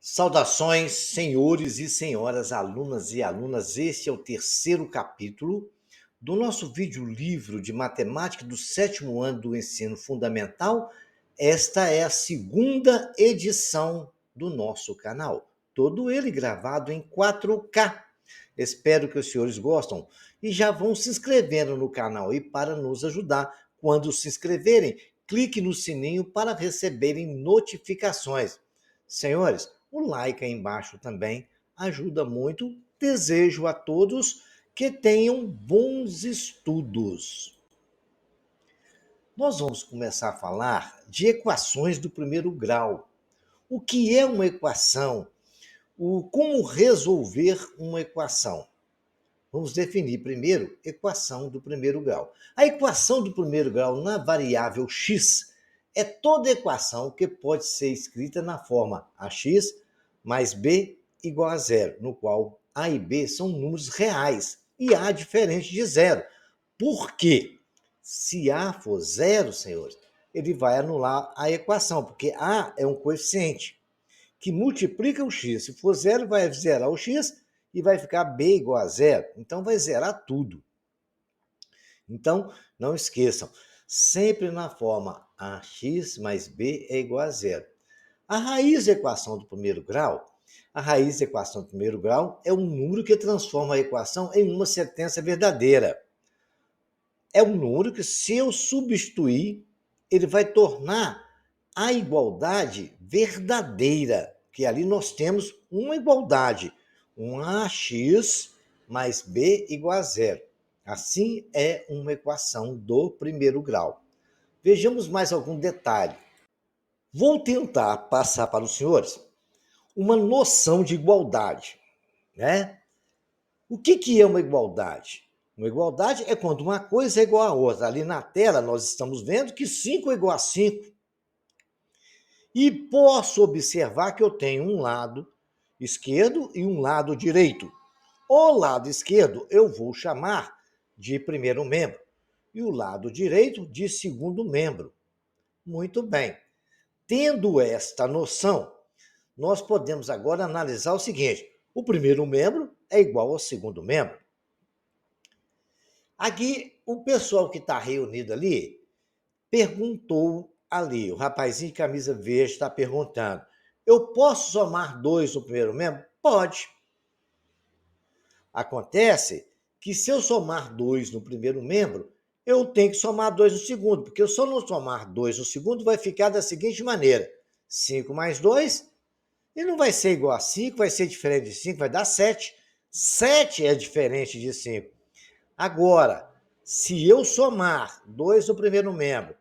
Saudações, senhores e senhoras, alunas e alunas. Este é o terceiro capítulo do nosso vídeo-livro de matemática do sétimo ano do ensino fundamental. Esta é a segunda edição do nosso canal, todo ele gravado em 4K. Espero que os senhores gostem e já vão se inscrevendo no canal. E para nos ajudar, quando se inscreverem, clique no sininho para receberem notificações. Senhores, o like aí embaixo também ajuda muito. Desejo a todos que tenham bons estudos. Nós vamos começar a falar de equações do primeiro grau. O que é uma equação? Como resolver uma equação? Vamos definir primeiro equação do primeiro grau. A equação do primeiro grau na variável x é toda equação que pode ser escrita na forma ax mais b igual a zero, no qual a e b são números reais e a diferente de zero. Por quê? Se a for zero, senhores, ele vai anular a equação, porque a é um coeficiente que multiplica o x. Se for zero, vai zerar o x e vai ficar b igual a zero. Então, vai zerar tudo. Então, não esqueçam, sempre na forma ax mais b é igual a zero. A raiz da equação do primeiro grau, a raiz da equação do primeiro grau é um número que transforma a equação em uma sentença verdadeira. É um número que, se eu substituir, ele vai tornar a igualdade verdadeira, que ali nós temos uma igualdade, um ax mais b igual a zero. Assim é uma equação do primeiro grau. Vejamos mais algum detalhe. Vou tentar passar para os senhores uma noção de igualdade, né? O que é uma igualdade? Uma igualdade é quando uma coisa é igual a outra. Ali na tela nós estamos vendo que 5 é igual a 5. E posso observar que eu tenho um lado esquerdo e um lado direito. O lado esquerdo eu vou chamar de primeiro membro e o lado direito de segundo membro. Muito bem. Tendo esta noção, nós podemos agora analisar o seguinte: o primeiro membro é igual ao segundo membro. Aqui, o pessoal que está reunido ali perguntou ali, o rapazinho de camisa verde está perguntando: eu posso somar 2 no primeiro membro? Pode. Acontece que, se eu somar 2 no primeiro membro, eu tenho que somar 2 no segundo, porque se eu não somar 2 no segundo, vai ficar da seguinte maneira: 5 mais 2, e não vai ser igual a 5, vai ser diferente de 5, vai dar 7. 7 é diferente de 5. Agora, se eu somar 2 no primeiro membro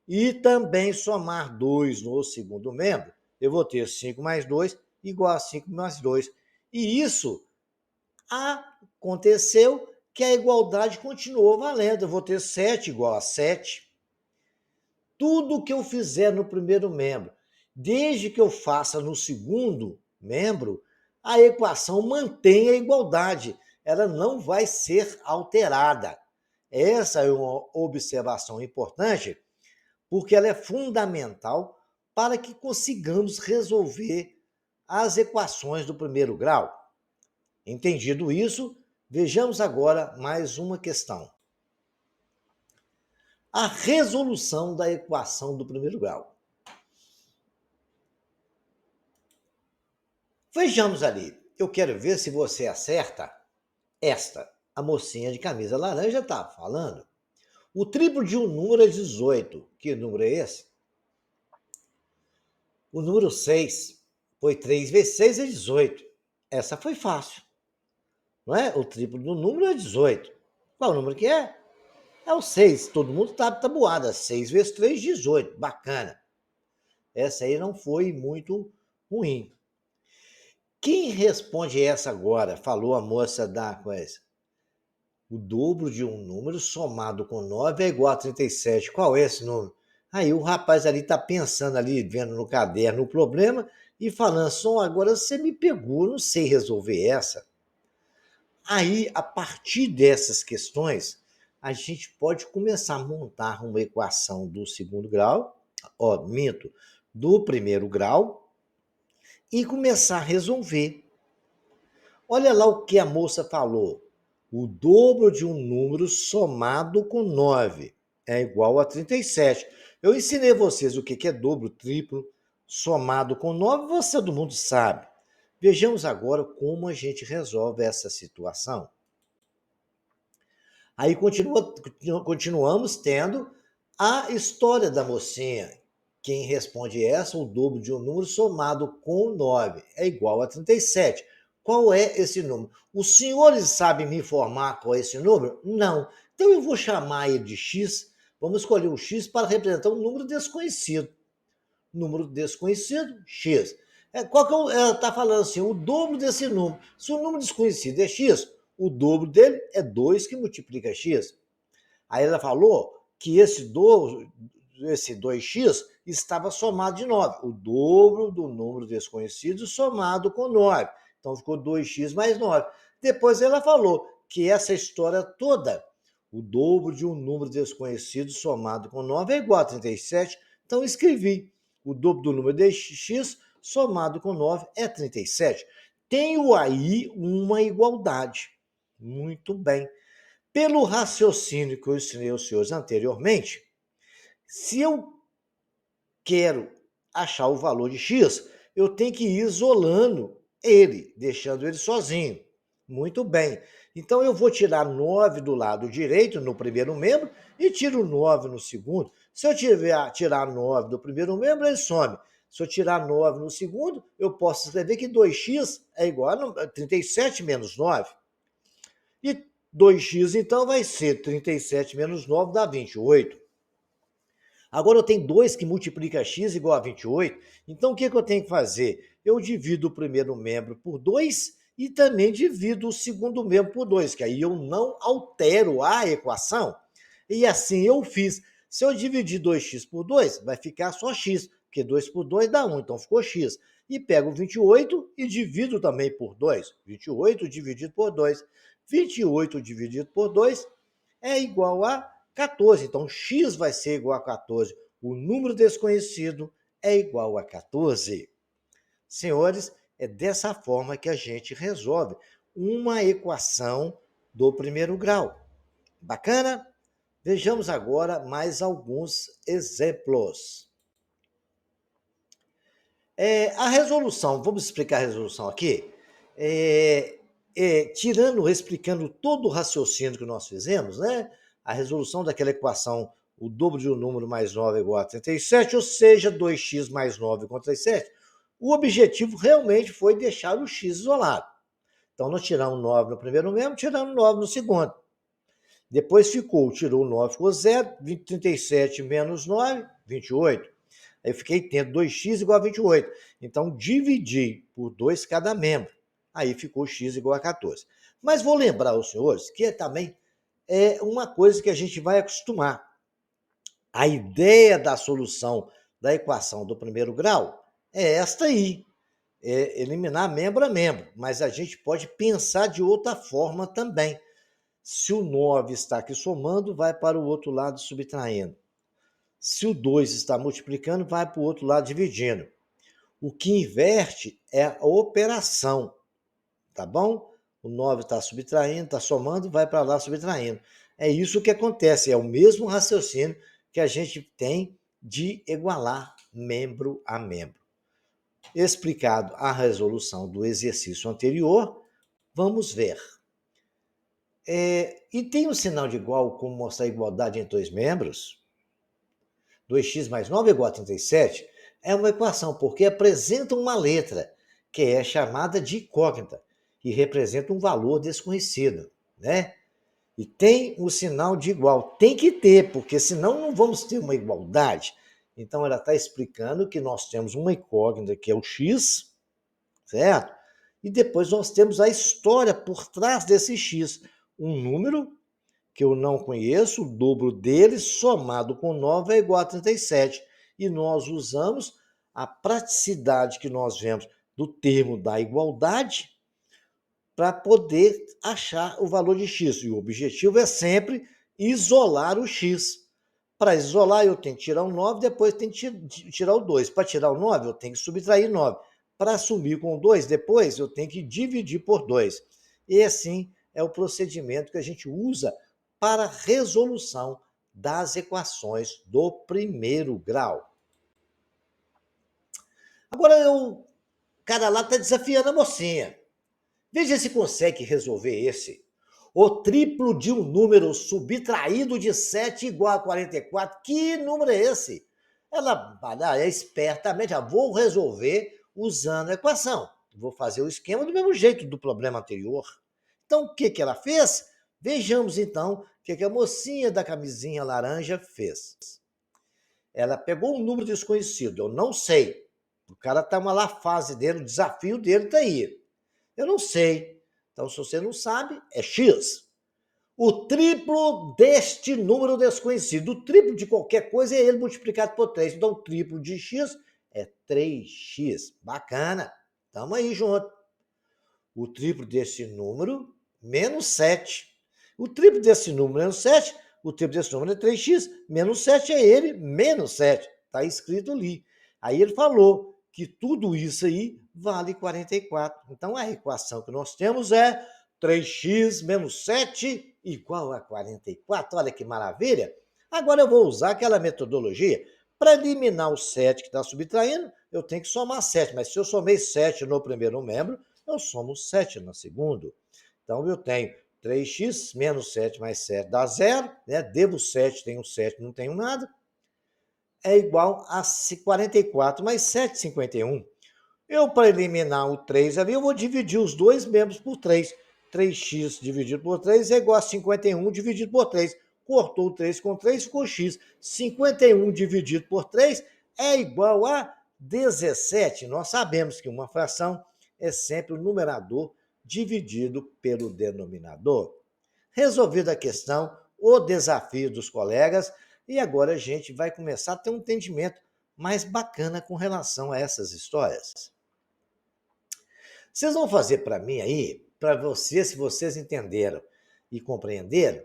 e também somar 2 no segundo membro, eu vou ter 5 mais 2 igual a 5 mais 2. E isso aconteceu que a igualdade continuou valendo. Eu vou ter 7 igual a 7. Tudo que eu fizer no primeiro membro, desde que eu faça no segundo membro, a equação mantém a igualdade. Ela não vai ser alterada. Essa é uma observação importante, porque ela é fundamental para que consigamos resolver as equações do primeiro grau. Entendido isso, vejamos agora mais uma questão. A resolução da equação do primeiro grau. Vejamos ali. Eu quero ver se você acerta esta. A mocinha de camisa laranja está falando. O triplo de um número é 18. Que número é esse? O número 6. Foi 3 vezes 6 é 18. Essa foi fácil. Não é? O triplo do número é 18. Qual o número que é? É o 6. Todo mundo está tabuado. 6 vezes 3, 18. Bacana. Essa aí não foi muito ruim. Quem responde essa agora? Falou a moça da coisa. O dobro de um número somado com 9 é igual a 37. Qual é esse número? Aí o rapaz ali está pensando ali, vendo no caderno o problema e falando: só agora você me pegou, não sei resolver essa. Aí, a partir dessas questões, a gente pode começar a montar uma equação do segundo grau, do primeiro grau, e começar a resolver. Olha lá o que a moça falou. O dobro de um número somado com 9 é igual a 37. Eu ensinei vocês o que é dobro, triplo, somado com 9, você todo mundo sabe. Vejamos agora como a gente resolve essa situação. Aí continuamos tendo a história da mocinha. Quem responde essa, o dobro de um número somado com 9 é igual a 37. Qual é esse número? Os senhores sabem me informar qual é esse número? Não. Então eu vou chamar ele de X. Vamos escolher o X para representar um número desconhecido. Número desconhecido, X. Qual que ela está falando assim? O dobro desse número. Se o número desconhecido é X, o dobro dele é 2 que multiplica X. Aí ela falou que esse 2x estava somado de 9. O dobro do número desconhecido somado com 9. Então ficou 2x mais 9. Depois ela falou que essa história toda, o dobro de um número desconhecido somado com 9 é igual a 37. Então escrevi o dobro do número de x somado com 9 é 37. Tenho aí uma igualdade. Muito bem. Pelo raciocínio que eu ensinei aos senhores anteriormente, se eu quero achar o valor de x, eu tenho que ir isolando ele, deixando ele sozinho. Muito bem. Então eu vou tirar 9 do lado direito, no primeiro membro, e tiro 9 no segundo. Se eu tirar 9 do primeiro membro, ele some. Se eu tirar 9 no segundo, eu posso escrever que 2x é igual a 37 menos 9. E 2x, então, vai ser 37 menos 9 dá 28. Agora eu tenho 2 que multiplica x igual a 28. Então, o que eu tenho que fazer? Eu divido o primeiro membro por 2 e também divido o segundo membro por 2, que aí eu não altero a equação. E assim eu fiz. Se eu dividir 2x por 2, vai ficar só x, porque 2 por 2 dá 1, então ficou x. E pego 28 e divido também por 2. 28 dividido por 2. 28 dividido por 2 é igual a 14. Então, x vai ser igual a 14. O número desconhecido é igual a 14. Senhores, é dessa forma que a gente resolve uma equação do primeiro grau. Bacana? Vejamos agora mais alguns exemplos. A resolução, vamos explicar a resolução aqui? Explicando todo o raciocínio que nós fizemos, né? A resolução daquela equação, o dobro de um número mais 9 é igual a 37, ou seja, 2x mais 9 igual a 37. O objetivo realmente foi deixar o x isolado. Então, nós tiramos 9 no primeiro membro, tiramos 9 no segundo. Depois tirou 9, ficou 0, 37 menos 9, 28. Aí eu fiquei tendo 2x igual a 28. Então, dividi por 2 cada membro. Aí ficou x igual a 14. Mas vou lembrar aos senhores que também é uma coisa que a gente vai acostumar. A ideia da solução da equação do primeiro grau é esta aí. É eliminar membro a membro. Mas a gente pode pensar de outra forma também. Se o 9 está aqui somando, vai para o outro lado subtraindo. Se o 2 está multiplicando, vai para o outro lado dividindo. O que inverte é a operação, tá bom? O 9 está subtraindo, está somando, vai para lá subtraindo. É isso que acontece, é o mesmo raciocínio que a gente tem de igualar membro a membro. Explicado a resolução do exercício anterior, vamos ver. E tem um sinal de igual como mostrar a igualdade entre dois membros? 2x mais 9 é igual a 37 é uma equação, porque apresenta uma letra, que é chamada de incógnita, que representa um valor desconhecido, né? E tem o sinal de igual. Tem que ter, porque senão não vamos ter uma igualdade. Então, ela está explicando que nós temos uma incógnita, que é o x, certo? E depois nós temos a história por trás desse x. Um número que eu não conheço, o dobro dele somado com 9 é igual a 37. E nós usamos a praticidade que nós vemos do termo da igualdade para poder achar o valor de x. E o objetivo é sempre isolar o x. Para isolar, eu tenho que tirar o 9, depois tenho que tirar o 2. Para tirar o 9, eu tenho que subtrair 9. para assumir com 2, depois eu tenho que dividir por 2. E assim é o procedimento que a gente usa para resolução das equações do primeiro grau. Agora o cara lá está desafiando a mocinha. Veja se consegue resolver esse. O triplo de um número subtraído de 7 igual a 44. Que número é esse? Ela é espertamente, vou resolver usando a equação. Vou fazer o esquema do mesmo jeito do problema anterior. Então, o que ela fez? Vejamos, então, o que a mocinha da camisinha laranja fez. Ela pegou um número desconhecido, eu não sei. O cara está na fase dele, o desafio dele está aí. Eu não sei. Então, se você não sabe, é X. O triplo deste número desconhecido. O triplo de qualquer coisa é ele multiplicado por 3. Então, o triplo de X é 3x. Bacana. Tamo aí junto. O triplo desse número, menos 7. O triplo desse número, menos 7. O triplo desse número é 3x. Menos 7 é ele, menos 7. Está escrito ali. Aí ele falou que tudo isso aí vale 44. Então, a equação que nós temos é 3x menos 7 igual a 44. Olha que maravilha! Agora eu vou usar aquela metodologia. Para eliminar o 7 que está subtraindo, eu tenho que somar 7. Mas se eu somei 7 no primeiro membro, eu somo 7 no segundo. Então, eu tenho 3x menos 7 mais 7 dá 0. Né? Devo 7, tenho 7, não tenho nada. É igual a 44 mais 7, 51. Eu, para eliminar o 3 ali, eu vou dividir os dois membros por 3. 3x dividido por 3 é igual a 51 dividido por 3. Cortou o 3 com 3, ficou x. 51 dividido por 3 é igual a 17. Nós sabemos que uma fração é sempre o numerador dividido pelo denominador. Resolvida a questão, o desafio dos colegas, e agora a gente vai começar a ter um entendimento mais bacana com relação a essas histórias. Vocês vão fazer para mim aí, para vocês, se vocês entenderam e compreenderam,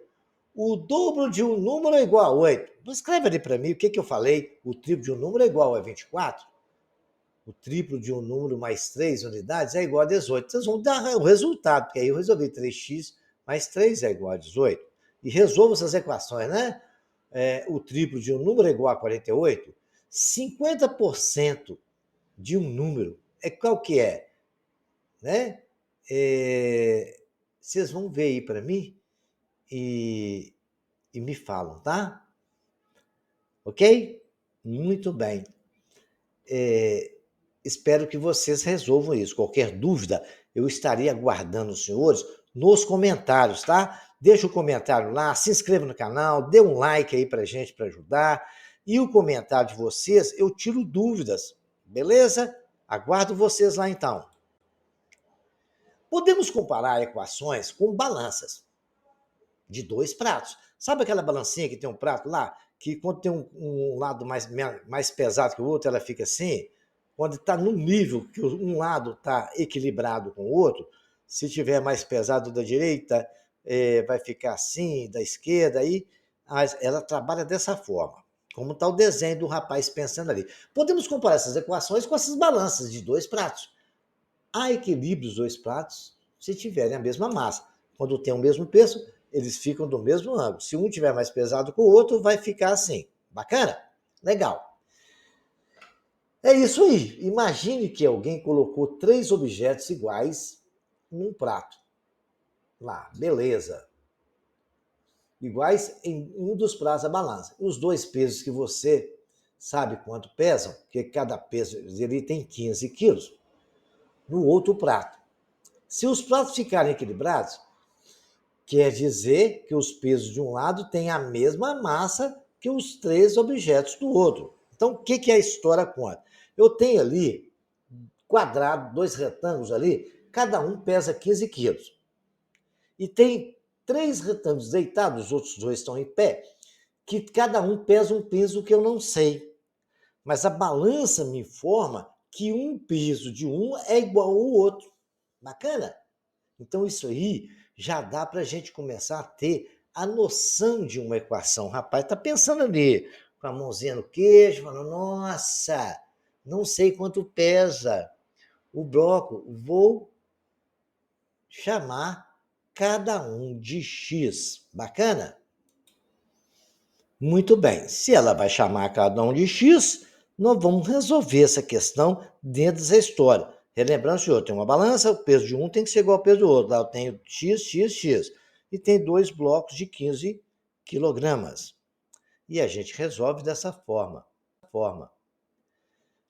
o dobro de um número é igual a 8. Escreve ali para mim o que eu falei. O triplo de um número é igual a 24. O triplo de um número mais 3 unidades é igual a 18. Vocês vão dar o resultado, porque aí eu resolvi 3x mais 3 é igual a 18. E resolvo essas equações, né? O triplo de um número é igual a 48. 50% de um número é qual que é? Né? Vocês vão ver aí para mim e me falam, tá? Ok? Muito bem. Espero que vocês resolvam isso. Qualquer dúvida, eu estarei aguardando os senhores nos comentários, tá? Deixa o comentário lá, se inscreva no canal, dê um like aí pra gente para ajudar. E o comentário de vocês, eu tiro dúvidas, beleza? Aguardo vocês lá então. Podemos comparar equações com balanças de 2 pratos. Sabe aquela balancinha que tem um prato lá, que quando tem um lado mais pesado que o outro, ela fica assim? Quando está no nível que um lado está equilibrado com o outro, se tiver mais pesado da direita, vai ficar assim, da esquerda, aí ela trabalha dessa forma. Como está o desenho do rapaz pensando ali. Podemos comparar essas equações com essas balanças de 2 pratos. Há equilíbrio dos 2 pratos se tiverem a mesma massa. Quando tem o mesmo peso, eles ficam do mesmo ângulo. Se um tiver mais pesado que o outro, vai ficar assim. Bacana? Legal. É isso aí. Imagine que alguém colocou 3 objetos iguais num prato. Lá, beleza. Iguais em um dos pratos da balança. Os 2 pesos que você sabe quanto pesam, porque cada peso ele tem 15 quilos, no outro prato. Se os pratos ficarem equilibrados, quer dizer que os pesos de um lado têm a mesma massa que os 3 objetos do outro. Então, o que a história conta? Eu tenho ali quadrado, 2 retângulos ali, cada um pesa 15 quilos. E tem 3 retângulos deitados, os outros 2 estão em pé, que cada um pesa um peso que eu não sei. Mas a balança me informa que um peso de um é igual ao outro. Bacana? Então, isso aí já dá para a gente começar a ter a noção de uma equação. O rapaz está pensando ali, com a mãozinha no queijo, falando, nossa, não sei quanto pesa o bloco, vou chamar cada um de X. Bacana? Muito bem. Se ela vai chamar cada um de X, nós vamos resolver essa questão dentro dessa história. Relembrando, senhor, tem uma balança, o peso de um tem que ser igual ao peso do outro. Lá eu tenho X, X, X. E tem 2 blocos de 15 quilogramas. E a gente resolve dessa forma.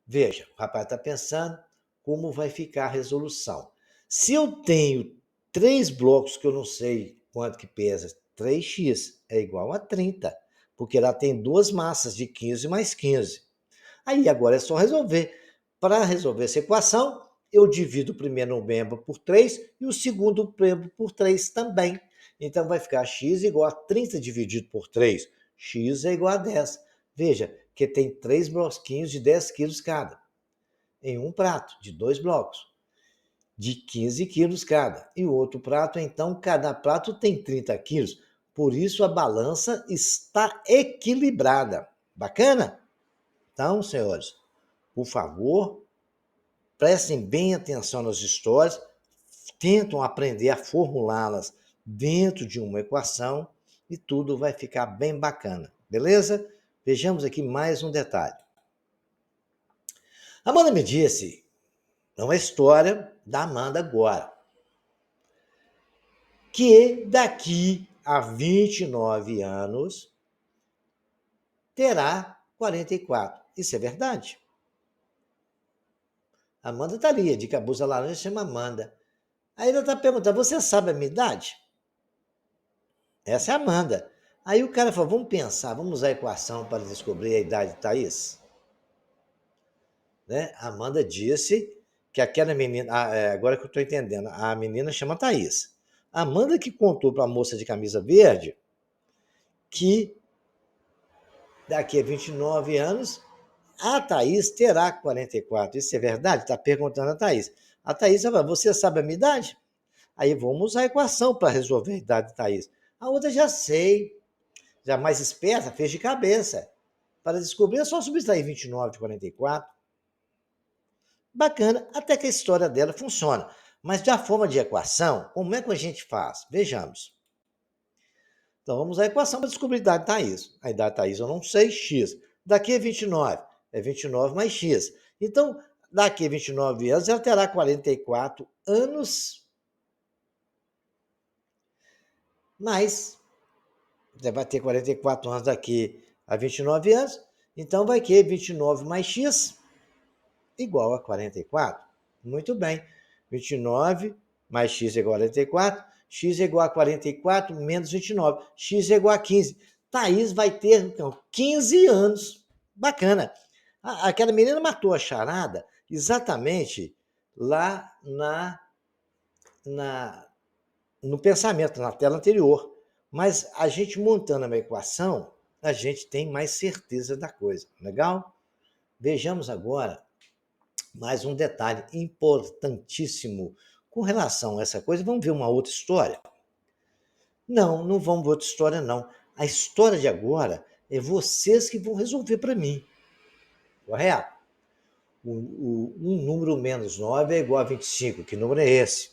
Veja, o rapaz está pensando como vai ficar a resolução. Se eu tenho 3 blocos que eu não sei quanto que pesa, 3x é igual a 30, porque ela tem 2 massas de 15 mais 15. Aí agora é só resolver. Para resolver essa equação, eu divido o primeiro membro por 3 e o segundo membro por 3 também. Então vai ficar x igual a 30 dividido por 3. X é igual a 10. Veja que tem 3 bloquinhos de 10 quilos cada, em um prato de 2 blocos, de 15 quilos cada. E o outro prato, então, cada prato tem 30 quilos. Por isso a balança está equilibrada. Bacana? Então, senhores, por favor, prestem bem atenção nas histórias, tentam aprender a formulá-las dentro de uma equação e tudo vai ficar bem bacana, beleza? Vejamos aqui mais um detalhe. Amanda me disse, é uma história da Amanda agora, que daqui a 29 anos terá 44. Isso é verdade? Amanda está ali, de cabuza laranja, chama Amanda. Aí ela está perguntando, você sabe a minha idade? Essa é a Amanda. Aí o cara falou, vamos pensar, vamos usar a equação para descobrir a idade de Thaís? Né? A Amanda disse que aquela menina, agora que eu estou entendendo, a menina chama Thaís. A Amanda que contou para a moça de camisa verde que daqui a 29 anos a Thaís terá 44. Isso é verdade? Está perguntando a Thaís. A Thaís fala, você sabe a minha idade? Aí vamos usar a equação para resolver a idade de Thaís. A outra já sei, já mais esperta, fez de cabeça. Para descobrir é só subtrair 29 de 44. Bacana, até que a história dela funciona. Mas da forma de equação, como é que a gente faz? Vejamos. Então vamos à equação para descobrir a idade de Thaís. A idade de Thaís eu não sei, x. Daqui é 29. É 29 mais x. Então, daqui a 29 anos, ela terá 44 anos, mas vai ter 44 anos daqui a 29 anos, então vai que 29 mais x igual a 44. Muito bem. 29 mais x é igual a 44, x é igual a 44 menos 29, x é igual a 15. Thaís vai ter, então, 15 anos. Bacana. Aquela menina matou a charada exatamente lá na, no pensamento, na tela anterior. Mas a gente montando uma equação, a gente tem mais certeza da coisa. Legal? Vejamos agora mais um detalhe importantíssimo com relação a essa coisa. Vamos ver uma outra história? Não, não vamos ver outra história, não. A história de agora é vocês que vão resolver para mim. Correto? Um número menos 9 é igual a 25. Que número é esse?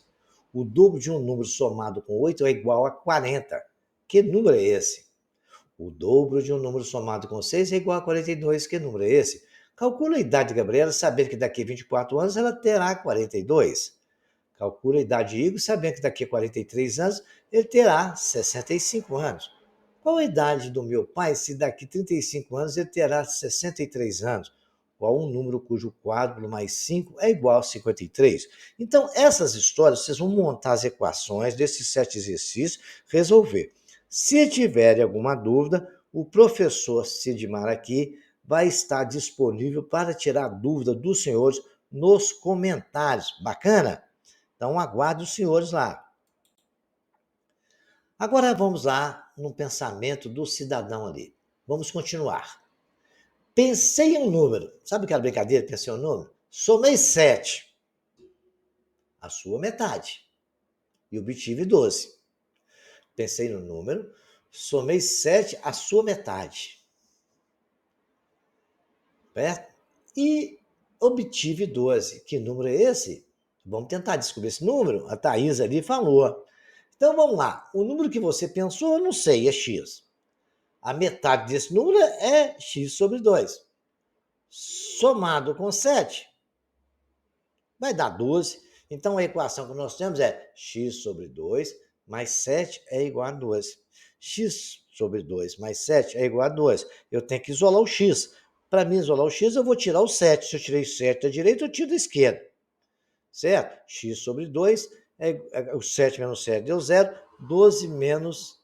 O dobro de um número somado com 8 é igual a 40. Que número é esse? O dobro de um número somado com 6 é igual a 42. Que número é esse? Calcula a idade de Gabriela, sabendo que daqui a 24 anos ela terá 42. Calcula a idade de Igor, sabendo que daqui a 43 anos ele terá 65 anos. Qual a idade do meu pai se daqui a 35 anos ele terá 63 anos? Qual um número cujo quádruplo mais 5 é igual a 53? Então, essas histórias, vocês vão montar as equações desses 7 exercícios, resolver. Se tiverem alguma dúvida, o professor Sidmar aqui vai estar disponível para tirar dúvida dos senhores nos comentários. Bacana? Então, aguardo os senhores lá. Agora vamos lá no pensamento do cidadão ali. Vamos continuar. Pensei em um número. Sabe aquela brincadeira? Pensei em um número? Somei 7, a sua metade, e obtive 12. Pensei no número, somei 7, a sua metade. Certo? E obtive 12. Que número é esse? Vamos tentar descobrir esse número? A Thaís ali falou. Então vamos lá. O número que você pensou, eu não sei, é x. A metade desse número é x sobre 2. Somado com 7, vai dar 12. Então a equação que nós temos é x sobre 2 mais 7 é igual a 12. X sobre 2 mais 7 é igual a 2. Eu tenho que isolar o x. Para mim isolar o x, eu vou tirar o 7. Se eu tirei 7 da direita, eu tiro da esquerda. Certo? X sobre 2, o 7 menos 7 deu 0. 12 menos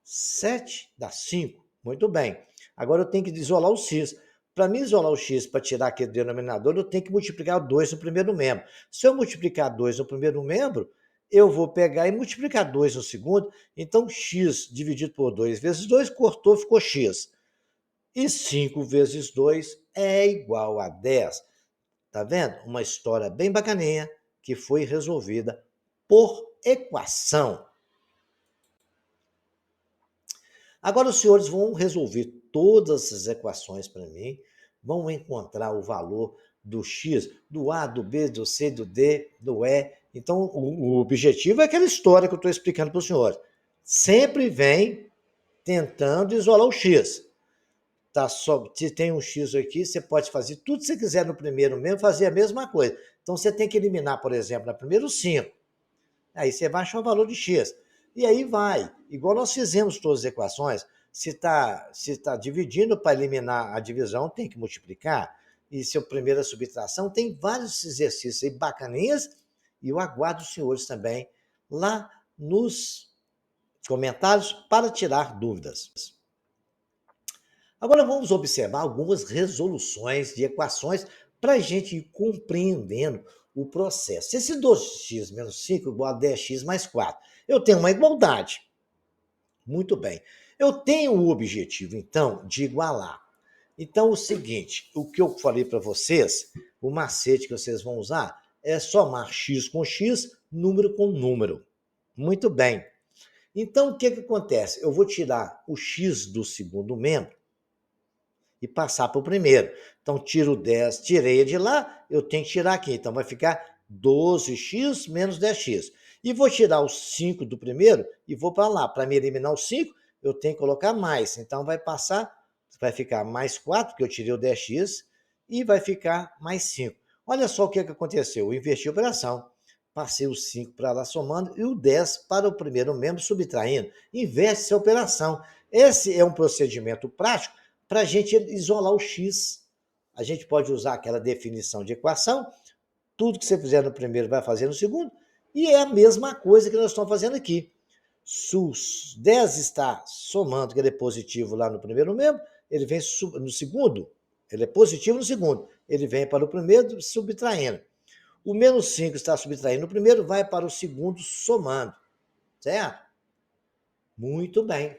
7 dá 5. Muito bem. Agora eu tenho que isolar o x. Para mim isolar o x, para tirar aquele denominador, eu tenho que multiplicar 2 no primeiro membro. Se eu multiplicar 2 no primeiro membro, eu vou pegar e multiplicar 2 no segundo. Então, x dividido por 2 vezes 2, cortou, ficou x. E 5 vezes 2 é igual a 10. Tá vendo? Uma história bem bacaninha que foi resolvida por equação. Agora os senhores vão resolver todas essas equações para mim, vão encontrar o valor do x, do a, do b, do c, do d, do e. Então, o objetivo é aquela história que eu estou explicando para os senhores. Sempre vem tentando isolar o x. Tá só, se tem um x aqui, você pode fazer tudo que você quiser no primeiro mesmo, fazer a mesma coisa. Então, você tem que eliminar, por exemplo, na primeira o 5. Aí você vai achar o valor de x. E aí vai. Igual nós fizemos todas as equações, se tá dividindo para eliminar a divisão, tem que multiplicar. E se a primeira subtração, tem vários exercícios aí bacaninhas. E eu aguardo os senhores também lá nos comentários para tirar dúvidas. Agora vamos observar algumas resoluções de equações para a gente ir compreendendo o processo. Se esse 2x menos 5 é igual a 10x mais 4, eu tenho uma igualdade. Muito bem. Eu tenho o objetivo, então, de igualar. Então, o seguinte, o que eu falei para vocês, o macete que vocês vão usar é somar x com x, número com número. Muito bem. Então, o que acontece? Eu vou tirar o x do segundo membro e passar para o primeiro. Então, tiro 10, tirei de lá, eu tenho que tirar aqui. Então, vai ficar 12x menos 10x. E vou tirar o 5 do primeiro e vou para lá. Para me eliminar o 5, eu tenho que colocar mais. Então, vai ficar mais 4, porque eu tirei o 10x, e vai ficar mais 5. Olha só o que aconteceu. Eu inverti a operação. Passei o 5 para lá somando e o 10 para o primeiro membro subtraindo. Inverte essa operação. Esse é um procedimento prático para a gente isolar o x. A gente pode usar aquela definição de equação, tudo que você fizer no primeiro vai fazer no segundo, e é a mesma coisa que nós estamos fazendo aqui. Se o 10 está somando, que ele é positivo lá no primeiro membro, ele vem no segundo, ele é positivo no segundo, ele vem para o primeiro subtraindo. O menos 5 está subtraindo no primeiro, vai para o segundo somando, certo? Muito bem.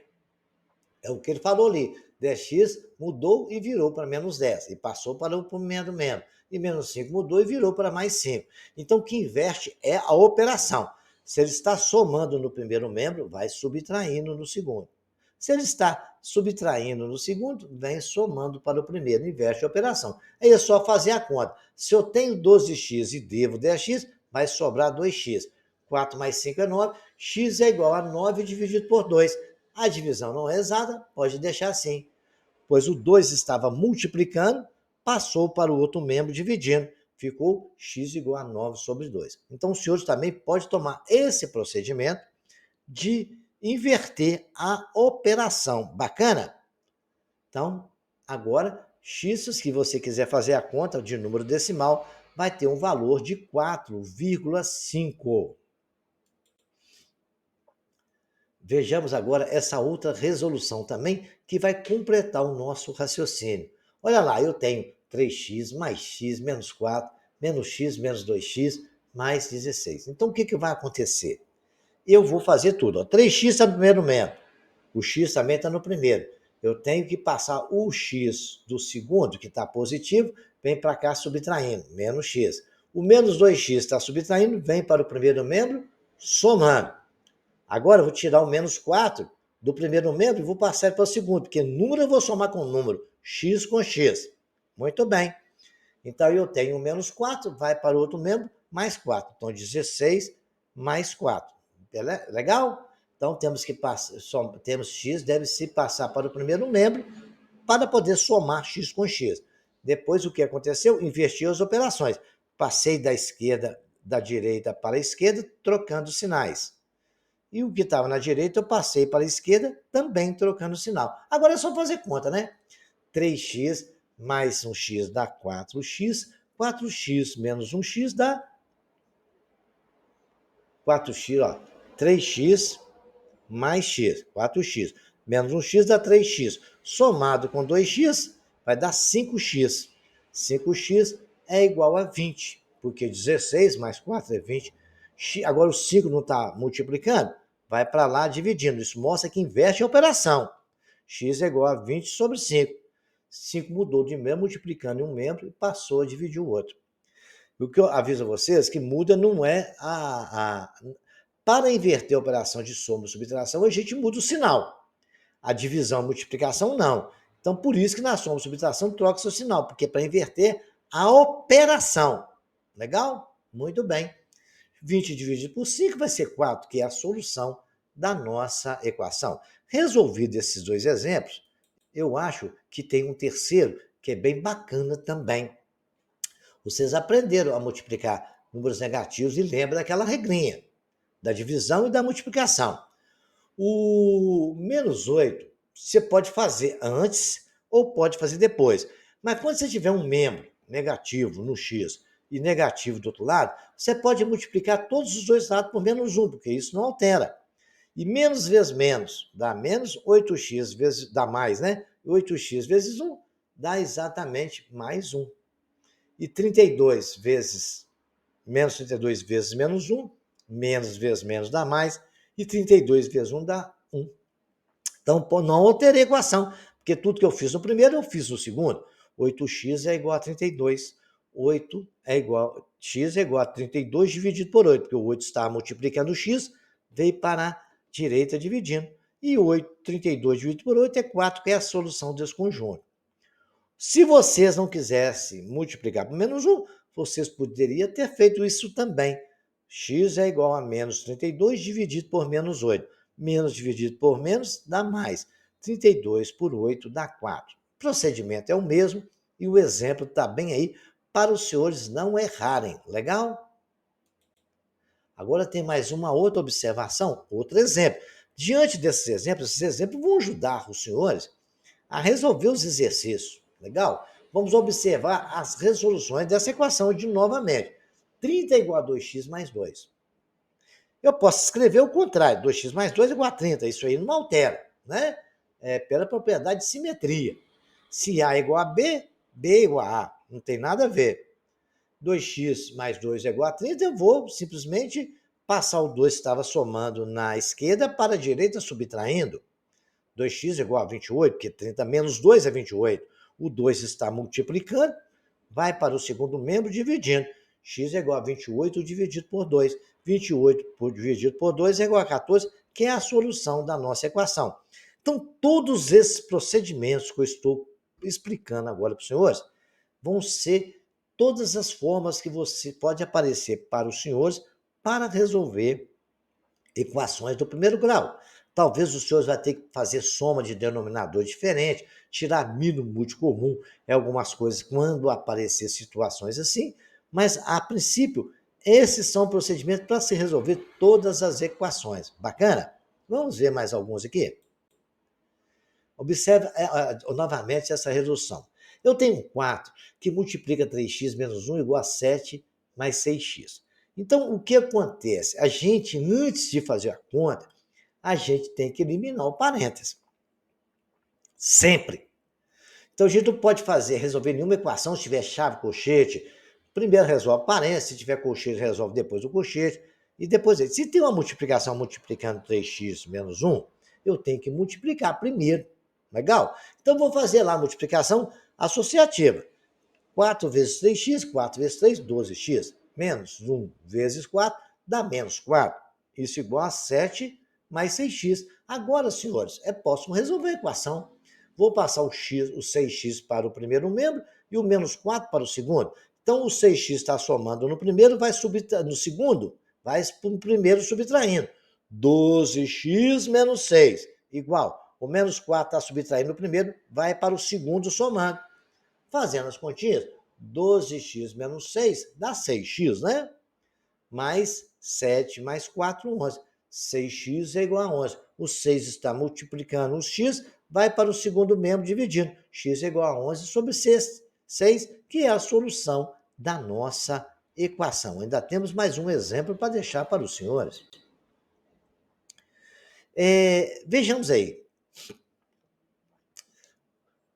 É o que ele falou ali. 10x mudou e virou para menos 10. E passou para o menos menos. E menos 5 mudou e virou para mais 5. Então, o que inverte é a operação. Se ele está somando no primeiro membro, vai subtraindo no segundo. Se ele está subtraindo no segundo, vem somando para o primeiro, inverte a operação. Aí é só fazer a conta. Se eu tenho 12x e devo 10x, vai sobrar 2x. 4 mais 5 é 9, x é igual a 9 dividido por 2. A divisão não é exata, pode deixar assim, pois o 2 estava multiplicando, passou para o outro membro dividindo, ficou x igual a 9 sobre 2. Então, os senhores também podem tomar esse procedimento de inverter a operação. Bacana? Então, agora, x, se você quiser fazer a conta de número decimal, vai ter um valor de 4,5. Vejamos agora essa outra resolução também, que vai completar o nosso raciocínio. Olha lá, eu tenho 3x mais x menos 4, menos x menos 2x, mais 16. Então, o que vai acontecer? Eu vou fazer tudo. Ó. 3x está no primeiro membro, o x também está no primeiro. Eu tenho que passar o x do segundo, que está positivo, vem para cá subtraindo, menos x. O menos 2x está subtraindo, vem para o primeiro membro, somando. Agora eu vou tirar o menos 4 do primeiro membro e vou passar para o segundo, porque número eu vou somar com número, x com x. Muito bem. Então, eu tenho menos 4, vai para o outro membro, mais 4. Então, 16 mais 4. Legal? Então, temos que passar, temos x deve se passar para o primeiro membro para poder somar x com x. Depois, o que aconteceu? Inverti as operações. Passei da direita para a esquerda, trocando sinais. E o que estava na direita, eu passei para a esquerda, também trocando sinal. Agora é só fazer conta, né? 3x mais 1x dá 4x. 4x menos 1x dá 4x, ó. 3x mais x, 4x. Menos 1x dá 3x. Somado com 2x, vai dar 5x. 5x é igual a 20, porque 16 mais 4 é 20. Agora o 5 não está multiplicando, vai para lá dividindo. Isso mostra que inverte a operação. X é igual a 20 sobre 5. 5 mudou de membro, multiplicando em um membro e passou a dividir o outro. O que eu aviso a vocês que muda não é para inverter a operação de soma e subtração, a gente muda o sinal. A divisão e multiplicação, não. Então, por isso que na soma e subtração troca seu sinal, porque é para inverter a operação. Legal? Muito bem. 20 dividido por 5 vai ser 4, que é a solução da nossa equação. Resolvido esses dois exemplos, eu acho que tem um terceiro que é bem bacana também. Vocês aprenderam a multiplicar números negativos e lembra daquela regrinha da divisão e da multiplicação. O menos 8 você pode fazer antes ou pode fazer depois. Mas quando você tiver um membro negativo no x e negativo do outro lado, você pode multiplicar todos os dois lados por menos 1, porque isso não altera. E menos vezes menos dá menos, 8x vezes dá mais, né? 8x vezes 1 dá exatamente mais 1. E 32 vezes menos 32 vezes menos 1, menos vezes menos dá mais, e 32 vezes 1 dá 1. Então, não alterei a equação, porque tudo que eu fiz no primeiro, eu fiz no segundo. 8x é igual a 32. 8 é igual, x é igual a 32 dividido por 8, porque o 8 está multiplicando o x, veio para a direita dividindo. E 32 dividido por 8 é 4, que é a solução desse conjunto. Se vocês não quisessem multiplicar por menos 1, vocês poderiam ter feito isso também. X é igual a menos 32 dividido por menos 8. Menos dividido por menos dá mais. 32 por 8 dá 4. O procedimento é o mesmo e o exemplo está bem aí para os senhores não errarem. Legal? Agora tem mais uma outra observação, outro exemplo. Diante desses exemplos, esses exemplos vão ajudar os senhores a resolver os exercícios. Legal? Vamos observar as resoluções dessa equação de novamente. 30 é igual a 2x mais 2. Eu posso escrever o contrário, 2x mais 2 é igual a 30. Isso aí não altera, né? É pela propriedade de simetria. Se A é igual a B, B é igual a A. Não tem nada a ver. 2x mais 2 é igual a 30, eu vou simplesmente passar o 2 que estava somando na esquerda para a direita, subtraindo. 2x é igual a 28, porque 30 menos 2 é 28. O 2 está multiplicando, vai para o segundo membro dividindo. X é igual a 28 dividido por 2. 28 dividido por 2 é igual a 14, que é a solução da nossa equação. Então, todos esses procedimentos que eu estou explicando agora para os senhores vão ser todas as formas que você pode aparecer para os senhores para resolver equações do primeiro grau. Talvez os senhores vão ter que fazer soma de denominador diferente, tirar mínimo múltiplo comum em algumas coisas quando aparecer situações assim, mas a princípio esses são procedimentos para se resolver todas as equações. Bacana? Vamos ver mais alguns aqui? Observe novamente essa resolução. Eu tenho um 4 que multiplica 3x menos 1 igual a 7 mais 6x. Então, o que acontece? A gente, antes de fazer a conta, a gente tem que eliminar o parênteses. Sempre. Então, a gente não pode resolver nenhuma equação se tiver chave, colchete. Primeiro resolve parênteses, se tiver colchete, resolve depois o colchete. E depois, se tem uma multiplicação multiplicando 3x menos 1, eu tenho que multiplicar primeiro. Legal? Então, vou fazer lá a multiplicação associativa. 4 vezes 3x, 4 vezes 3, 12x. Menos 1 vezes 4 dá menos 4. Isso igual a 7 mais 6x. Agora, senhores, posso resolver a equação. Vou passar o 6x para o primeiro membro e o menos 4 para o segundo. Então, o 6x está somando no primeiro, vai no segundo, vai para o primeiro subtraindo. 12x menos 6, igual. O menos 4 está subtraindo no primeiro, vai para o segundo somando. Fazendo as continhas, 12x menos 6 dá 6x, né? Mais 7 mais 4, 11. 6x é igual a 11. O 6 está multiplicando o x, vai para o segundo membro dividindo. X é igual a 11 sobre 6, que é a solução da nossa equação. Ainda temos mais um exemplo para deixar para os senhores. Vejamos aí.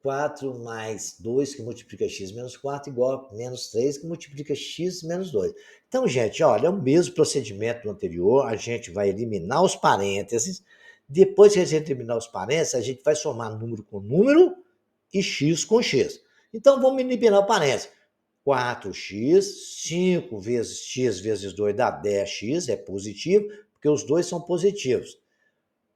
4 mais 2 que multiplica x menos 4 igual a menos 3 que multiplica x menos 2. Então, gente, olha, é o mesmo procedimento do anterior, a gente vai eliminar os parênteses, depois que a gente eliminar os parênteses, a gente vai somar número com número e x com x. Então, vamos eliminar o parênteses. 4x, 5 vezes x vezes 2 dá 10x, é positivo, porque os dois são positivos.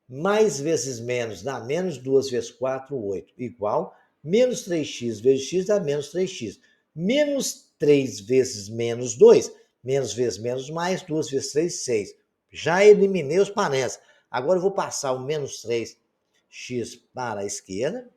Mais vezes menos dá menos 2 vezes 4, 8, igual menos 3x vezes x dá menos 3x. Menos 3 vezes menos 2, menos vezes menos mais, 2 vezes 3, 6. Já eliminei os parênteses. Agora eu vou passar o menos 3x para a esquerda.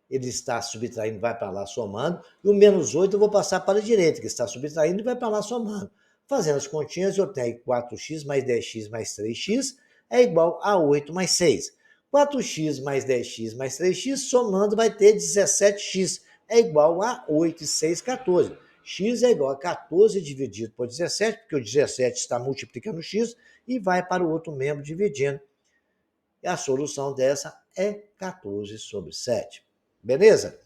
Ele está subtraindo, vai para lá somando. E o menos 8 eu vou passar para a direita, que está subtraindo e vai para lá somando. Fazendo as continhas, eu tenho 4x mais 10x mais 3x é igual a 8 mais 6. 4x mais 10x mais 3x, somando, vai ter 17x. É igual a 8 e 6, 14. X é igual a 14 dividido por 17, porque o 17 está multiplicando x e vai para o outro membro dividindo. E a solução dessa é 14 sobre 7. Beleza?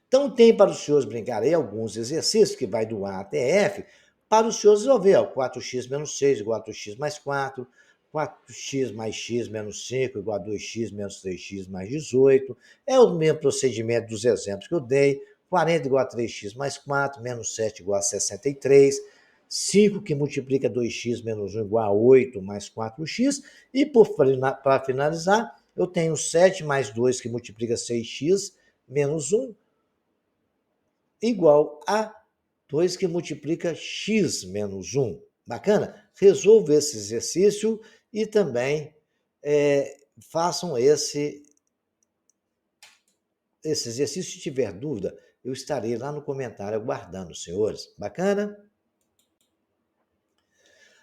Então, tem para os senhores brincarem alguns exercícios, que vai do A até F, para os senhores resolver. 4x menos 6 igual a 2x mais 4, 4x mais x menos 5 igual a 2x menos 3x mais 18. É o mesmo procedimento dos exemplos que eu dei. 40 igual a 3x mais 4, menos 7 igual a 63. 5 que multiplica 2x menos 1 igual a 8 mais 4x. E para finalizar, eu tenho 7 mais 2 que multiplica 6x menos 1 igual a 2 que multiplica x menos 1. Bacana? Resolva esse exercício e também façam esse exercício. Se tiver dúvida, eu estarei lá no comentário aguardando, senhores. Bacana?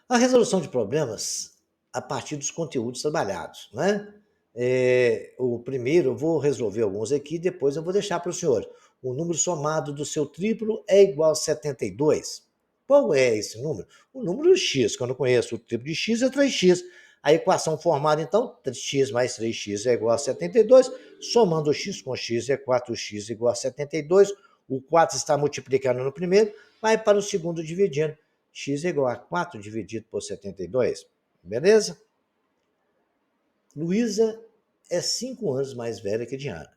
A resolução de problemas a partir dos conteúdos trabalhados, né? O primeiro, eu vou resolver alguns aqui, depois eu vou deixar para o senhor. O número somado do seu triplo é igual a 72. Qual é esse número? O número x, que eu não conheço. O triplo de x é 3x. A equação formada, então, 3x mais 3x é igual a 72. Somando x com x é 4x igual a 72. O 4 está multiplicando no primeiro, vai para o segundo dividindo. X é igual a 4 dividido por 72. Beleza? Luísa é 5 anos mais velha que Diana.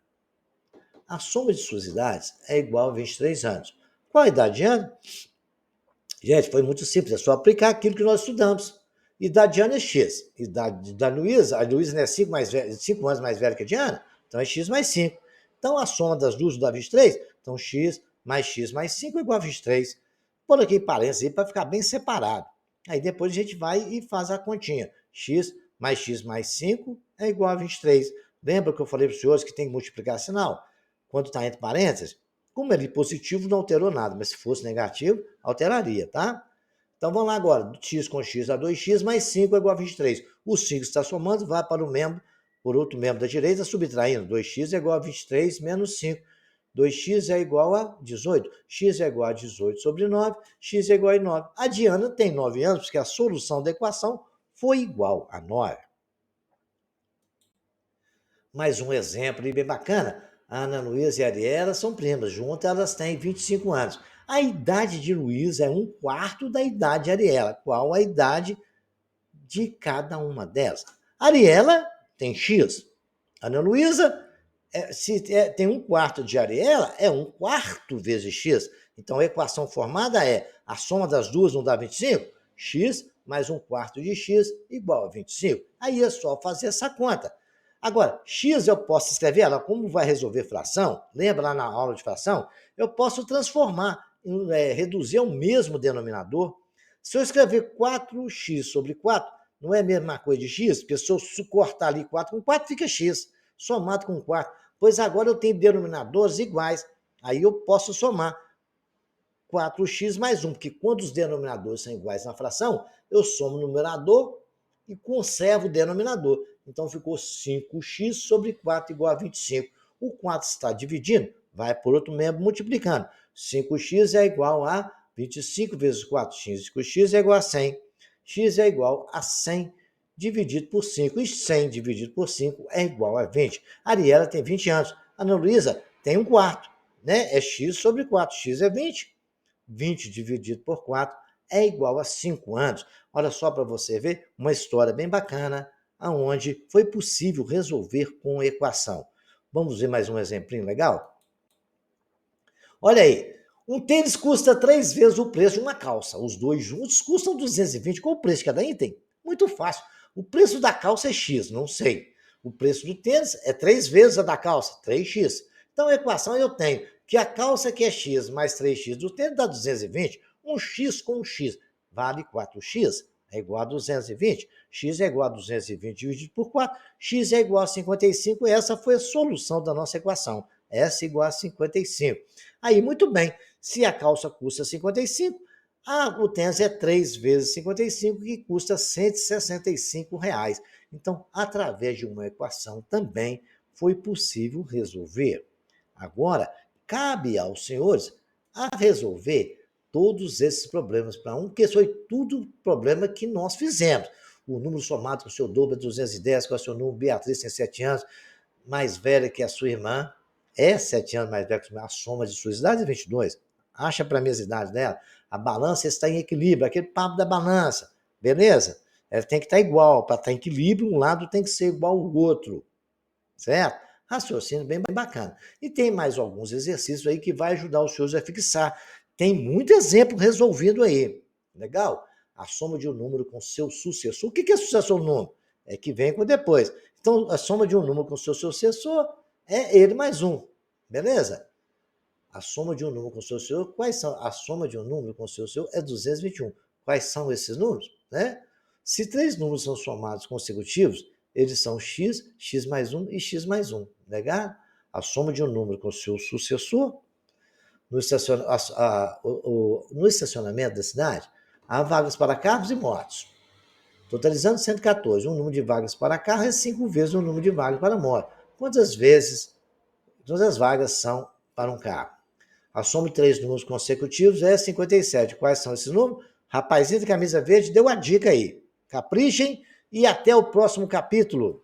A soma de suas idades é igual a 23 anos. Qual a idade de Diana? Gente, foi muito simples, é só aplicar aquilo que nós estudamos. Idade de Diana é X. Idade da Luísa, a Luísa não é 5 anos mais velha que a Diana, então é X mais 5. Então a soma das duas dá 23, então X mais 5 é igual a 23. Por aqui parênteses aí para ficar bem separado. Aí depois a gente vai e faz a continha. X mais 5 é igual a 23. Lembra que eu falei para os senhores que tem que multiplicar sinal? Quando está entre parênteses, como ele é positivo, não alterou nada, mas se fosse negativo, alteraria, tá? Então vamos lá agora. X com x dá 2x, mais 5 é igual a 23. O 5 está somando, vai para o membro, por outro membro da direita, subtraindo. 2x é igual a 23 menos 5. 2x é igual a 18. X é igual a 18 sobre 9. X é igual a 9. A Diana tem 9 anos, porque a solução da equação foi igual a 9. Mais um exemplo bem bacana. A Ana Luísa e a Ariela são primas. Juntas elas têm 25 anos. A idade de Luísa é 1/4 da idade de Ariela. Qual a idade de cada uma delas? Ariela tem X. Ana Luísa, tem 1/4 de Ariela, é 1/4 vezes X. Então a equação formada é a soma das duas não dá 25? X mais 1/4 de X igual a 25. Aí é só fazer essa conta. Agora, x eu posso escrever ela, como vai resolver fração? Lembra lá na aula de fração? Eu posso transformar, reduzir ao mesmo denominador. Se eu escrever 4x sobre 4, não é a mesma coisa de x? Porque se eu cortar ali 4 com 4, fica x, somado com 4. Pois agora eu tenho denominadores iguais. Aí eu posso somar 4x mais 1, porque quando os denominadores são iguais na fração, eu somo o numerador e conservo o denominador. Então ficou 5x sobre 4 igual a 25. O 4 está dividindo, vai por outro membro multiplicando. 5x é igual a 25 vezes 4. 5x é igual a 100. X é igual a 100 dividido por 5. E 100 dividido por 5 é igual a 20. A Ariela tem 20 anos. A Ana Luísa tem 1/4. Né? É x sobre 4. X é 20. 20 dividido por 4 é igual a 5 anos. Olha só para você ver uma história bem bacana, aonde foi possível resolver com equação. Vamos ver mais um exemplinho legal? Olha aí, um tênis custa 3 vezes o preço de uma calça. Os dois juntos custam 220. Qual o preço de cada item? Muito fácil. O preço da calça é X, não sei. O preço do tênis é 3 vezes a da calça, 3x. Então, a equação eu tenho que a calça que é X mais 3x do tênis dá 220. Um X com um X vale 4x, é igual a 220. X é igual a 220 dividido por 4. X é igual a 55. Essa foi a solução da nossa equação. S igual a 55. Aí, muito bem, se a calça custa 55, o tênis é 3 vezes 55, que custa 165 reais. Então, através de uma equação também foi possível resolver. Agora, cabe aos senhores a resolver todos esses problemas para um, porque foi tudo problema que nós fizemos. O número somado com o seu dobro é 210, com o seu número Beatriz tem 7 anos, mais velha que a sua irmã, é 7 anos mais velha que a sua irmã, a soma de suas idades é 22. Acha para mim as idades dela. A balança está em equilíbrio, aquele papo da balança, beleza? Ela tem que estar igual, para estar em equilíbrio, um lado tem que ser igual ao outro, certo? Raciocínio bem bacana. E tem mais alguns exercícios aí que vai ajudar os senhores a fixar. Tem muito exemplo resolvido aí. Legal? A soma de um número com seu sucessor. O que é sucessor no número? É que vem com depois. Então, a soma de um número com seu sucessor é ele mais um. Beleza? A soma de um número com seu sucessor, quais são? A soma de um número com seu sucessor é 221. Quais são esses números? Né? Se 3 números são somados consecutivos, eles são x, x mais 1 e x mais 1. Legal? A soma de um número com seu sucessor, no estacionamento da cidade, há vagas para carros e motos. Totalizando 114. Um número de vagas para carro é 5 vezes o número de vagas para moto. Quantas vagas são para um carro? A soma de 3 números consecutivos é 57. Quais são esses números? Rapazinho de camisa verde deu a dica aí. Caprichem e até o próximo capítulo.